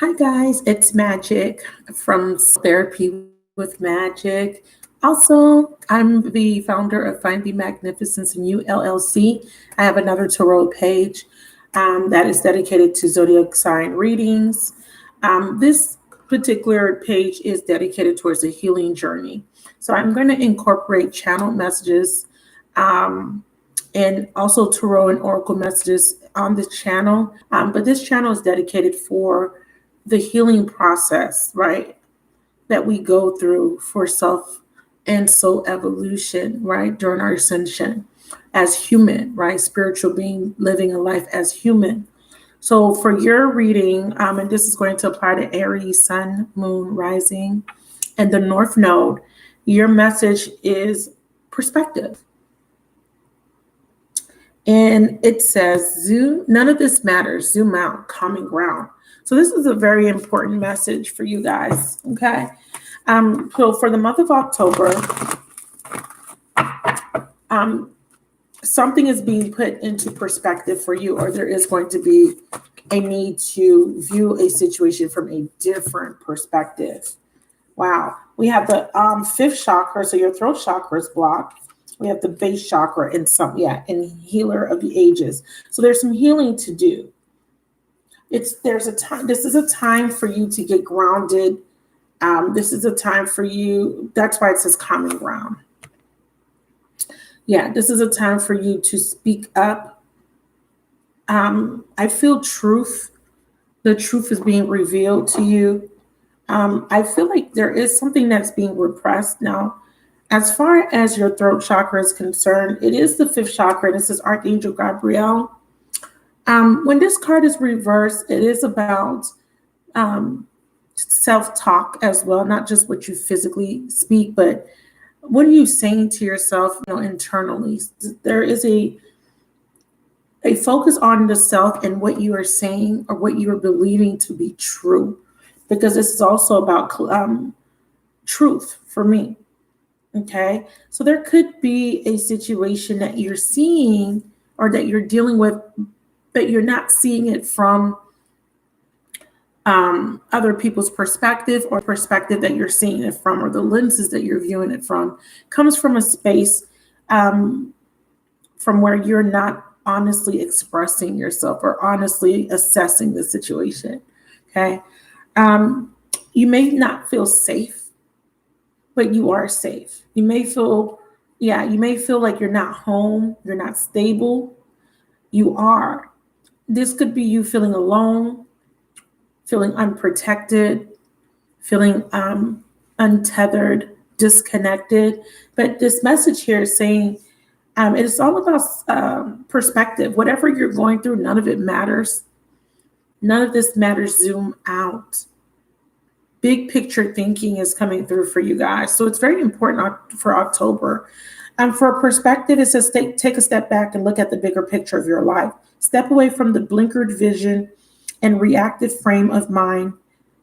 Hi guys, it's Magic from Therapy with Magic. Also, I'm the founder of Find the Magnificence in You LLC. I have another tarot page that is dedicated to zodiac sign readings. This particular page is dedicated towards a healing journey. So I'm going to incorporate channel messages um, and also tarot and oracle messages on the channel. But this channel is dedicated for the healing process, right? That we go through for self and soul evolution, right? During our ascension as human, right? Spiritual being living a life as human. So for your reading, and this is going to apply to Aries, Sun, Moon, Rising, and the North Node, your message is perspective. And it says, zoom, none of this matters. Zoom out, common ground. So this is a very important message for you guys. Okay. So for the month of October, something is being put into perspective for you, or there is going to be a need to view a situation from a different perspective. Wow. We have the fifth chakra, so your throat chakra is blocked. We have the base chakra and and healer of the ages. So there's some healing to do. There's a time. This is a time for you to get grounded. This is a time for you. That's why it says common ground. Yeah, this is a time for you to speak up. I feel truth. The truth is being revealed to you. I feel like there is something that's being repressed now. As far as your throat chakra is concerned, it is the fifth chakra, and this is Archangel Gabriel. When this card is reversed, it is about self-talk as well, not just what you physically speak, but what are you saying to yourself, internally? There is a focus on the self and what you are saying or what you are believing to be true, because this is also about truth for me. Okay, so there could be a situation that you're seeing or that you're dealing with, but you're not seeing it from other people's perspective, or perspective that you're seeing it from, or the lenses that you're viewing it from comes from a space from where you're not honestly expressing yourself or honestly assessing the situation. Okay, you may not feel safe, but you are safe. You may feel like you're not home, you're not stable. You are. This could be you feeling alone, feeling unprotected, feeling untethered, disconnected. But this message here is saying it's all about perspective. Whatever you're going through, none of it matters. None of this matters. Zoom out. Big picture thinking is coming through for you guys. So it's very important for October. For a perspective, it says take a step back and look at the bigger picture of your life. Step away from the blinkered vision and reactive frame of mind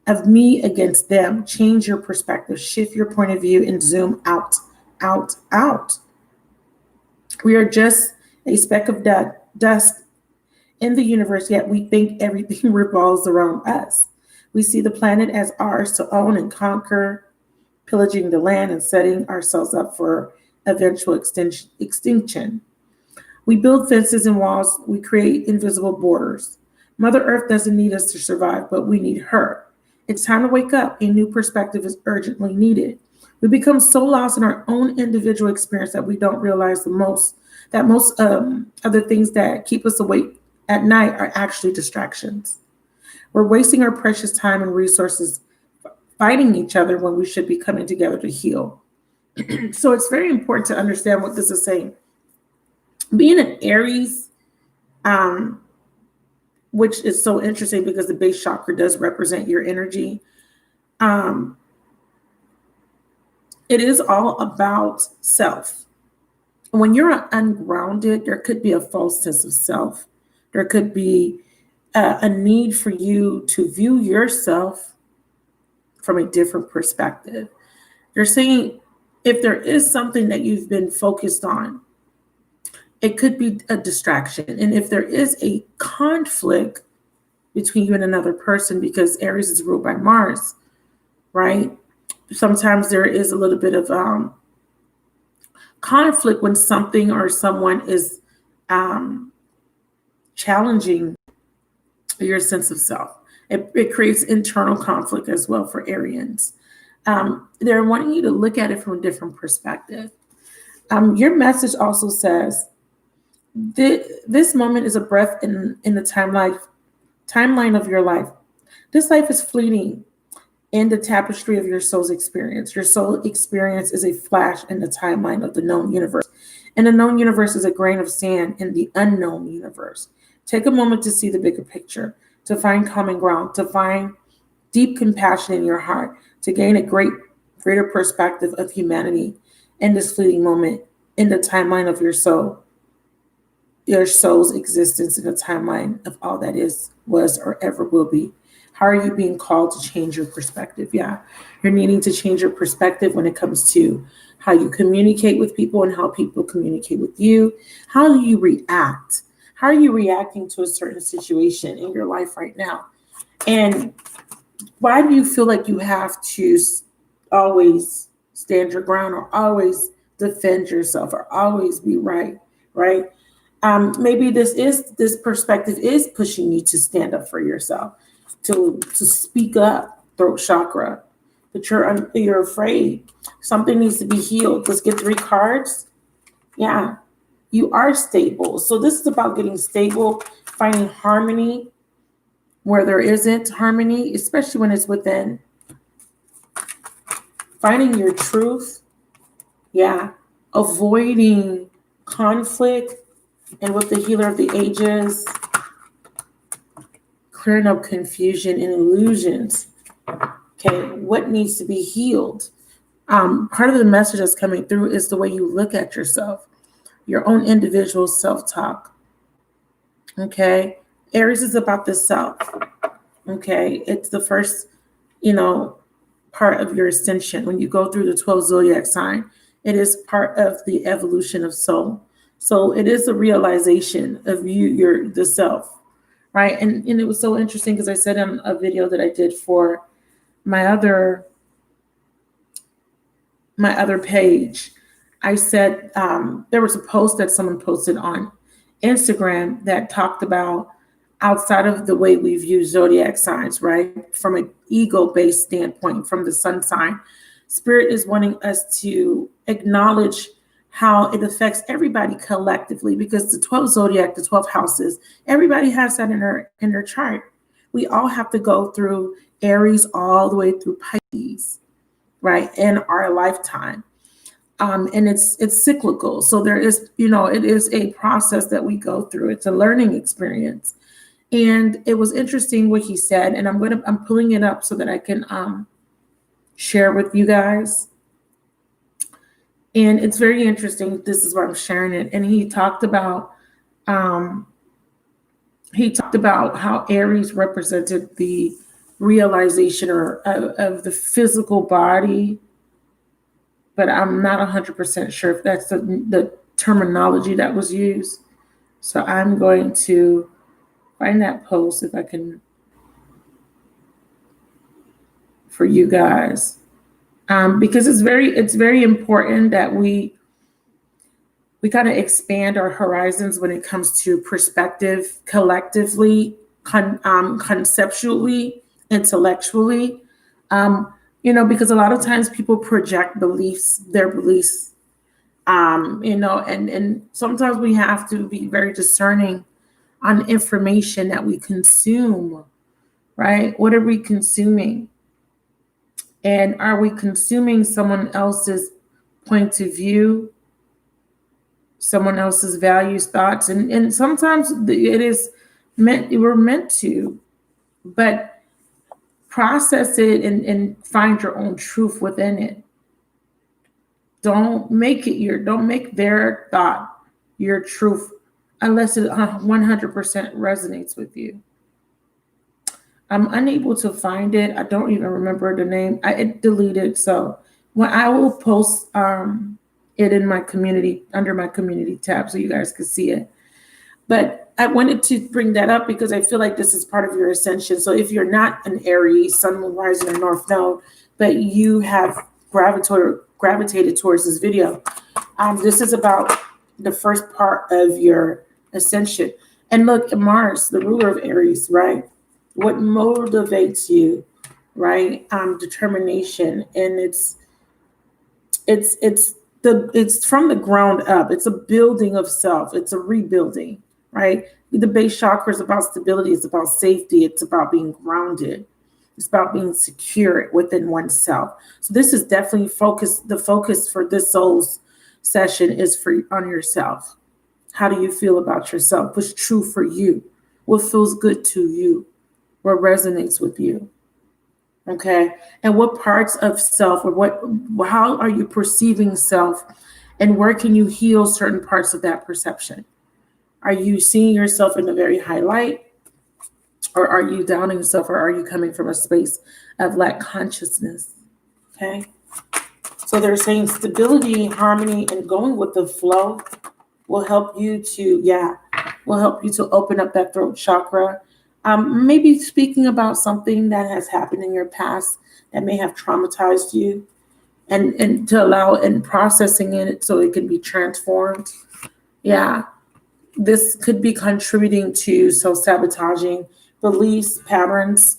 of me against them. Change your perspective, shift your point of view, and zoom out, out, out. We are just a speck of dust in the universe, yet we think everything revolves around us. We see the planet as ours to own and conquer, pillaging the land and setting ourselves up for eventual extinction. We build fences and walls. We create invisible borders. Mother Earth doesn't need us to survive, but we need her. It's time to wake up. A new perspective is urgently needed. We become so lost in our own individual experience that we don't realize most other things that keep us awake at night are actually distractions. We're wasting our precious time and resources fighting each other when we should be coming together to heal. So it's very important to understand what this is saying. Being an Aries, which is so interesting because the base chakra does represent your energy. It is all about self. When you're ungrounded, there could be a false sense of self. There could be a need for you to view yourself from a different perspective. They're saying if there is something that you've been focused on, it could be a distraction. And if there is a conflict, between you and another person, because Aries is ruled by Mars, right? Sometimes there is a little bit of conflict when something or someone is um, challenging your sense of self. It creates internal conflict as well for Arians. They're wanting you to look at it from a different perspective. Your message also says this moment is a breath in the timeline of your life. This life is fleeting in the tapestry of your soul's experience. Your soul experience is a flash in the timeline of the known universe. And the known universe is a grain of sand in the unknown universe. Take a moment to see the bigger picture, to find common ground, to find deep compassion in your heart, to gain a greater perspective of humanity in this fleeting moment in the timeline of your soul's existence in the timeline of all that is, was, or ever will be. How are you being called to change your perspective? Yeah, you're needing to change your perspective when it comes to how you communicate with people and how people communicate with you. How do you react? How are you reacting to a certain situation in your life right now? And why do you feel like you have to always stand your ground or always defend yourself or always be right? Right? Maybe this perspective is pushing you to stand up for yourself, to speak up, throat chakra, but you're afraid. Something needs to be healed. Let's get 3 cards. Yeah, you are stable. So this is about getting stable, finding harmony where there isn't harmony, especially when it's within. Finding your truth. Yeah, avoiding conflict. And with the healer of the ages, clearing up confusion and illusions. Okay, what needs to be healed? Part of the message that's coming through is the way you look at yourself, your own individual self-talk. Okay, Aries is about the self. Okay, it's the first, part of your ascension. When you go through the 12 zodiac sign, it is part of the evolution of soul. So it is a realization of the self, right? And it was so interesting because I said in a video that I did for my other page, I said there was a post that someone posted on Instagram that talked about outside of the way we view zodiac signs, right? From an ego-based standpoint, from the sun sign, Spirit is wanting us to acknowledge how it affects everybody collectively, because the 12 zodiac, the 12 houses, everybody has that in their chart. We all have to go through Aries all the way through Pisces, right, in our lifetime. And it's cyclical. So there is, it is a process that we go through. It's a learning experience. And it was interesting what he said, and I'm pulling it up so that I can share with you guys. And it's very interesting. This is why I'm sharing it. And he talked about how Aries represented the realization of the physical body, but I'm not 100% sure if that's the terminology that was used. So I'm going to find that post if I can for you guys, because it's very important that we kind of expand our horizons when it comes to perspective collectively, conceptually, intellectually. Because a lot of times people project their beliefs, and sometimes we have to be very discerning on information that we consume, right? What are we consuming? And are we consuming someone else's point of view, someone else's values, thoughts? And sometimes we're meant to, but process it and find your own truth within it. Don't make their thought your truth unless it 100% resonates with you. I'm unable to find it. I don't even remember the name. It deleted. So when I will post it in my community, under my community tab, so you guys can see it. But I wanted to bring that up because I feel like this is part of your ascension. So if you're not an Aries, Sun, Moon, Rising, or North Node, but you have gravitated towards this video, this is about the first part of your ascension. And look, Mars, the ruler of Aries, right? What motivates you, right? Determination, and it's from the ground up. It's a building of self. It's a rebuilding, right? The base chakra is about stability. It's about safety. It's about being grounded. It's about being secure within oneself. So this is definitely focus. The focus for this soul's session is on yourself. How do you feel about yourself? What's true for you? What feels good to you? What resonates with you? Okay. And what parts of self, or how are you perceiving self, and where can you heal certain parts of that perception? Are you seeing yourself in a very high light, or are you downing yourself, or are you coming from a space of lack consciousness? Okay. So they're saying stability, harmony, and going with the flow will help you to open up that throat chakra. Maybe speaking about something that has happened in your past that may have traumatized you, and to allow and processing it so it can be transformed. Yeah, this could be contributing to self-sabotaging beliefs, patterns,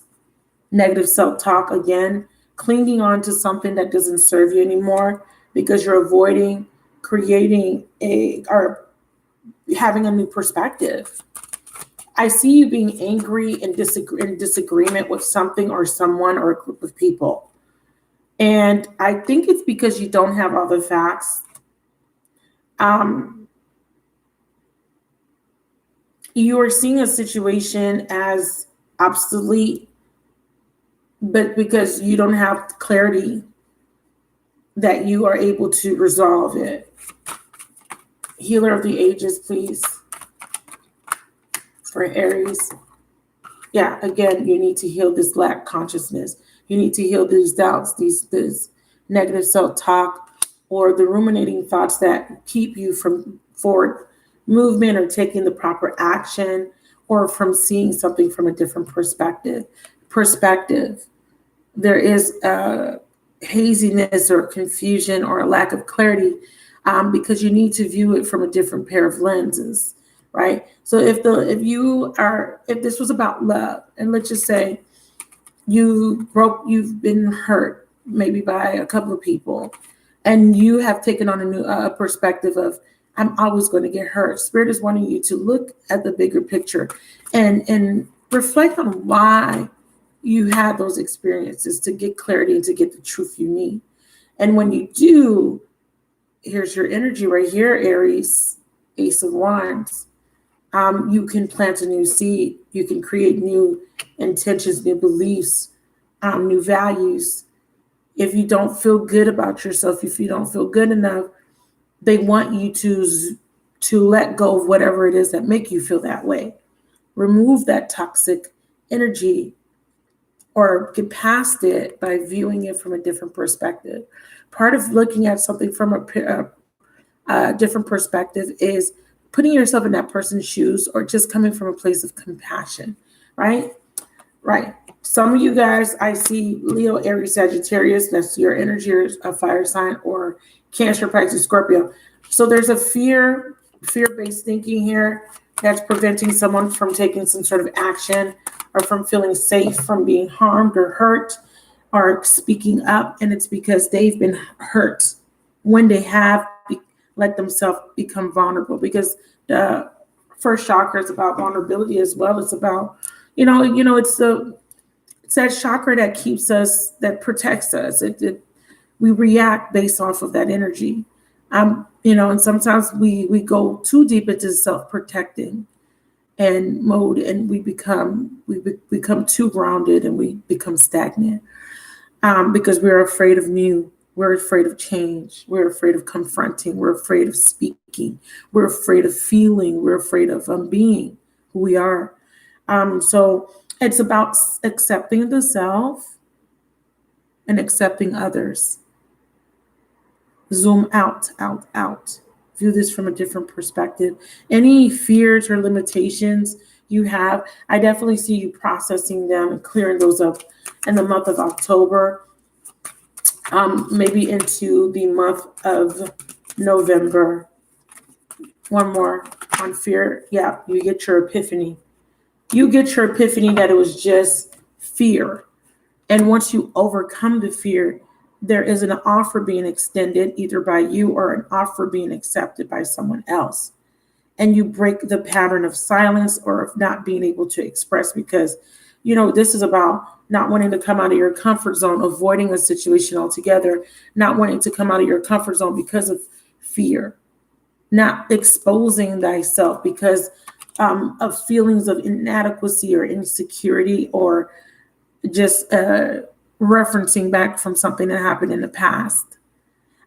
negative self-talk, again, clinging on to something that doesn't serve you anymore because you're avoiding creating or having a new perspective. I see you being angry and in disagreement with something or someone or a group of people. And I think it's because you don't have all the facts. You are seeing a situation as obsolete, but because you don't have clarity that you are able to resolve it. Healer of the ages, please. For Aries. Yeah, again, you need to heal this lack consciousness. You need to heal these doubts, this negative self-talk, or the ruminating thoughts that keep you from forward movement or taking the proper action, or from seeing something from a different perspective. There is haziness or confusion or a lack of clarity because you need to view it from a different pair of lenses. Right. So if this was about love, and let's just say you've been hurt maybe by a couple of people, and you have taken on a new perspective of, I'm always going to get hurt. Spirit is wanting you to look at the bigger picture and reflect on why you had those experiences, to get clarity and to get the truth you need. And when you do, here's your energy right here, Aries, Ace of Wands. You can plant a new seed. You can create new intentions, new beliefs, new values. If you don't feel good about yourself, if you don't feel good enough, they want you to let go of whatever it is that make you feel that way. Remove that toxic energy or get past it by viewing it from a different perspective. Part of looking at something from a different perspective is putting yourself in that person's shoes, or just coming from a place of compassion, right? Right. Some of you guys, I see Leo, Aries, Sagittarius, that's your energy, or a fire sign, or Cancer, Pisces, Scorpio. So there's a fear-based thinking here that's preventing someone from taking some sort of action, or from feeling safe from being harmed or hurt, or speaking up. And it's because they've been hurt when they have let themselves become vulnerable, because the first chakra is about vulnerability as well. It's about, it's that chakra that keeps us, that protects us. We react based off of that energy. And sometimes we go too deep into self-protecting and mode, and we become too grounded, and we become stagnant because we're afraid of new. We're afraid of change. We're afraid of confronting. We're afraid of speaking. We're afraid of feeling. We're afraid of being who we are. So it's about accepting the self and accepting others. Zoom out, out, out. view this from a different perspective. Any fears or limitations you have, I definitely see you processing them and clearing those up in the month of October, maybe into the month of November. One more on fear. Yeah, you get your epiphany. You get your epiphany that it was just fear. And once you overcome the fear, there is an offer being extended either by you or an offer being accepted by someone else. And you break the pattern of silence or of not being able to express, because, this is about not wanting to come out of your comfort zone, avoiding a situation altogether, not wanting to come out of your comfort zone because of fear, not exposing thyself because of feelings of inadequacy or insecurity, or just referencing back from something that happened in the past.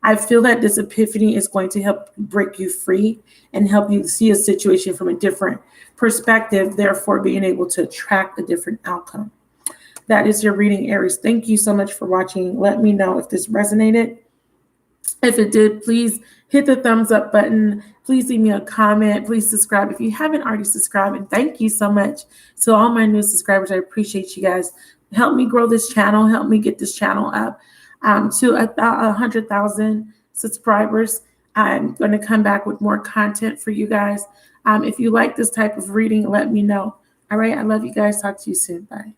I feel that this epiphany is going to help break you free and help you see a situation from a different perspective, therefore being able to attract a different outcome. That is your reading, Aries. Thank you so much for watching. Let me know if this resonated. If it did, please hit the thumbs up button. Please leave me a comment. Please subscribe if you haven't already subscribed. And thank you so much to all my new subscribers. I appreciate you guys. Help me grow this channel. Help me get this channel up to 100,000 subscribers. I'm going to come back with more content for you guys. If you like this type of reading, let me know. All right. I love you guys. Talk to you soon. Bye.